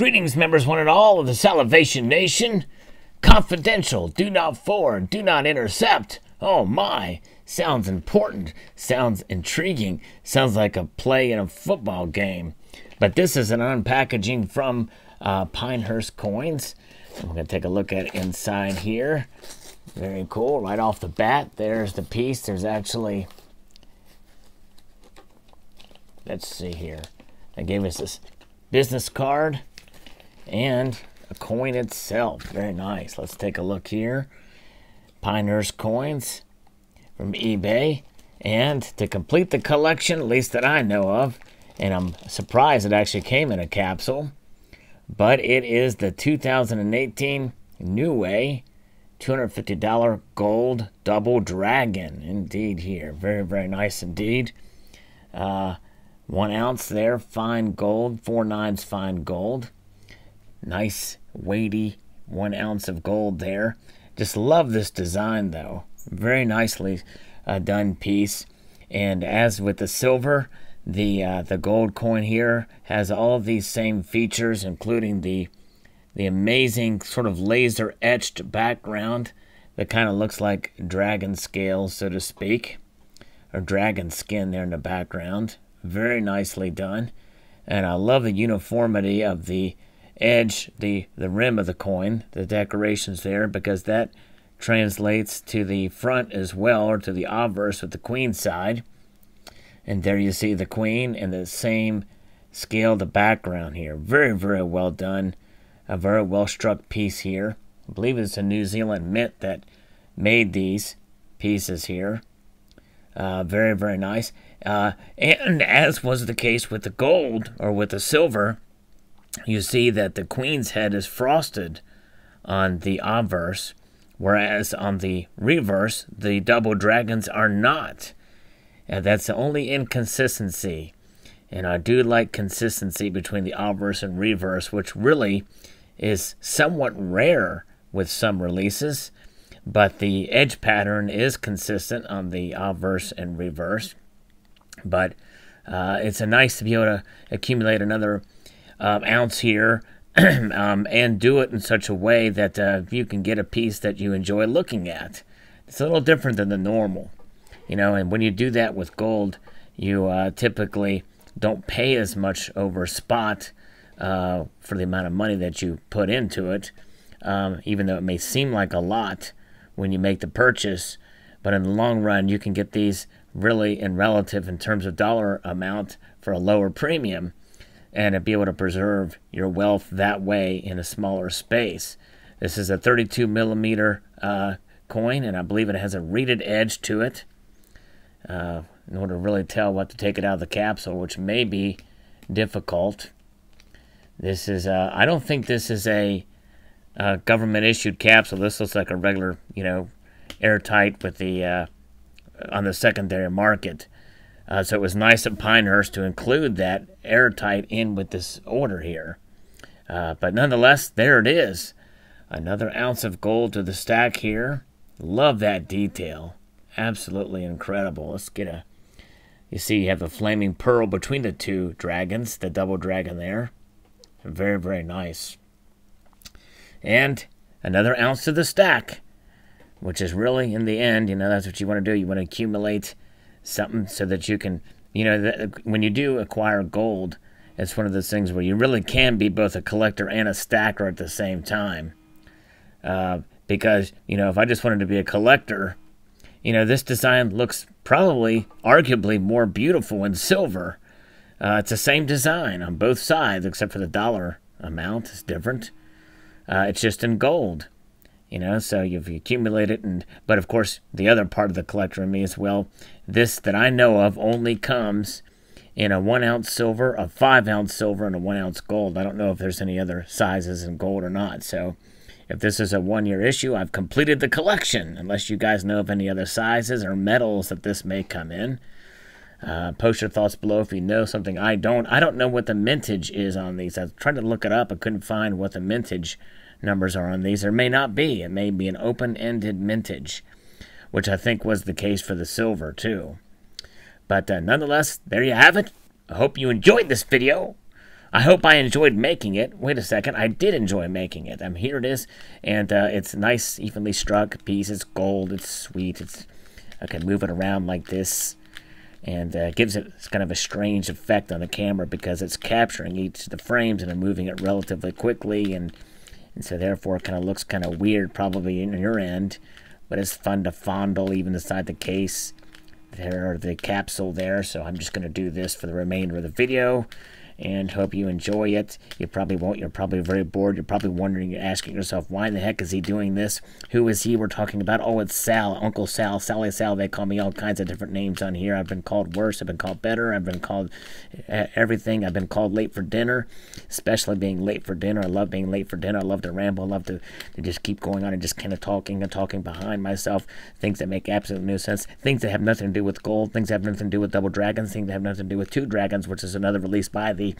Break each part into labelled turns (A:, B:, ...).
A: Greetings, members one and all of the Salivation Nation. Confidential, do not forward, do not intercept. Oh my, sounds important, sounds intriguing, sounds like a play in a football game. But this is an unpackaging from Pinehurst Coins. I'm going to take a look at inside here. Very cool, right off the bat, there's the piece. There's actually, let's see here. They gave us this business card and a coin itself. Very nice. Let's take a look here. Pinehurst Coins from eBay. And to complete the collection, at least that I know of, and I'm surprised it actually came in a capsule, but it is the 2018 New Way $250 gold double dragon. Indeed here. Very, very nice indeed. 1 ounce there, fine gold, 4/9 fine gold. Nice, weighty 1 ounce of gold there. Just love this design though. Very nicely done piece. And as with the silver, the gold coin here has all of these same features, including the amazing sort of laser etched background that kind of looks like dragon scales, so to speak, or dragon skin there in the background. Very nicely done. And I love the uniformity of the edge, the rim of the coin, the decorations there, because that translates to the front as well, or to the obverse with the queen side. And there you see the queen and the same scale, the background here. Very, very well done. A very well struck piece here. I believe it's a New Zealand mint that made these pieces here. Very, very nice. And as was the case with the gold, or with the silver, you see that the queen's head is frosted on the obverse, whereas on the reverse, the double dragons are not. That's the only inconsistency. And I do like consistency between the obverse and reverse, which really is somewhat rare with some releases. But the edge pattern is consistent on the obverse and reverse. But it's nice to be able to accumulate another ounce here and do it in such a way that you can get a piece that you enjoy looking at. It's a little different than the normal, you know. And when you do that with gold, you typically don't pay as much over spot for the amount of money that you put into it, even though it may seem like a lot when you make the purchase. But in the long run, you can get these really in relative in terms of dollar amount for a lower premium, and be able to preserve your wealth that way in a smaller space. This is a 32 millimeter coin, and I believe it has a reeded edge to it in order to really tell what to take it out of the capsule, which may be difficult. This is I don't think this is a government issued capsule. This looks like a regular, you know, airtight with the on the secondary market. So it was nice of Pinehurst to include that airtight in with this order here. But nonetheless, there it is. Another ounce of gold to the stack here. Love that detail. Absolutely incredible. Let's get a... You see you have the flaming pearl between the two dragons, the double dragon there. Very, very nice. And another ounce to the stack, which is really, in the end, you know, that's what you want to do. You want to accumulate something so that you can, you know, when you do acquire gold, it's one of those things where you really can be both a collector and a stacker at the same time. Because, you know, if I just wanted to be a collector, you know, this design looks probably, arguably, more beautiful in silver. It's the same design on both sides, except for the dollar amount is different. It's just in gold. You know, so you've accumulated, but of course, the other part of the collector in me as well, this that I know of only comes in a 1 ounce silver, a 5 ounce silver, and a 1 ounce gold. I don't know if there's any other sizes in gold or not. So if this is a 1-year issue, I've completed the collection, unless you guys know of any other sizes or metals that this may come in. Post your thoughts below if you know something I don't. I don't know what the mintage is on these. I tried to look it up. I couldn't find what the mintage numbers are on these. There may not be. It may be an open-ended mintage, which I think was the case for the silver too. But nonetheless, there you have it. I hope you enjoyed this video I hope I enjoyed making it. Wait a second, I did enjoy making it. Here it is, and it's nice, evenly struck piece. It's gold, it's sweet. I can move it around like this, and gives it kind of a strange effect on the camera because it's capturing each of the frames and I'm moving it relatively quickly, and so therefore it kind of looks kind of weird probably in your end, but it's fun to fondle even inside the case. There are the capsule there, so I'm just going to do this for the remainder of the video. And hope you enjoy it. You probably won't. You're probably very bored. You're probably wondering, you're asking yourself, why in the heck is he doing this? Who is he we're talking about? Oh, it's Sal, Uncle Sal, Sally Sal. They call me all kinds of different names on here. I've been called worse. I've been called better. I've been called everything. I've been called late for dinner, especially being late for dinner. I love being late for dinner. I love to ramble. I love to just keep going on and just kind of talking and talking behind myself. Things that make absolutely no sense. Things that have nothing to do with gold. Things that have nothing to do with double dragons. Things that have nothing to do with two dragons, which is another release by the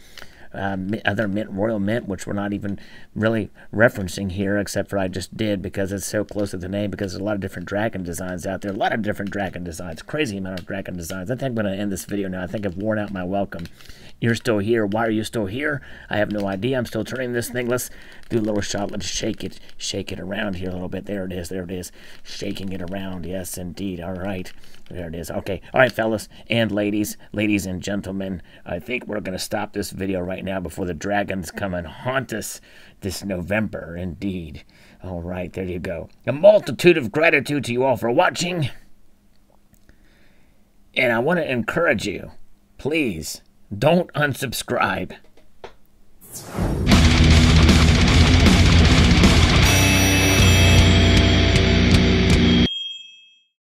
A: other mint, Royal Mint, which we're not even really referencing here, except for I just did because it's so close to the name, because there's a lot of different dragon designs out there. A lot of different dragon designs. Crazy amount of dragon designs. I think I'm going to end this video now. I think I've worn out my welcome. You're still here. Why are you still here? I have no idea. I'm still turning this thing. Let's do a little shot. Let's shake it around here a little bit. There it is. There it is. Shaking it around. Yes, indeed. All right. There it is. Okay. All right, fellas and ladies and gentlemen, I think we're going to stop this video right now before the dragons come and haunt us this November. Indeed. All right. There you go. A multitude of gratitude to you all for watching. And I want to encourage you, please, don't unsubscribe.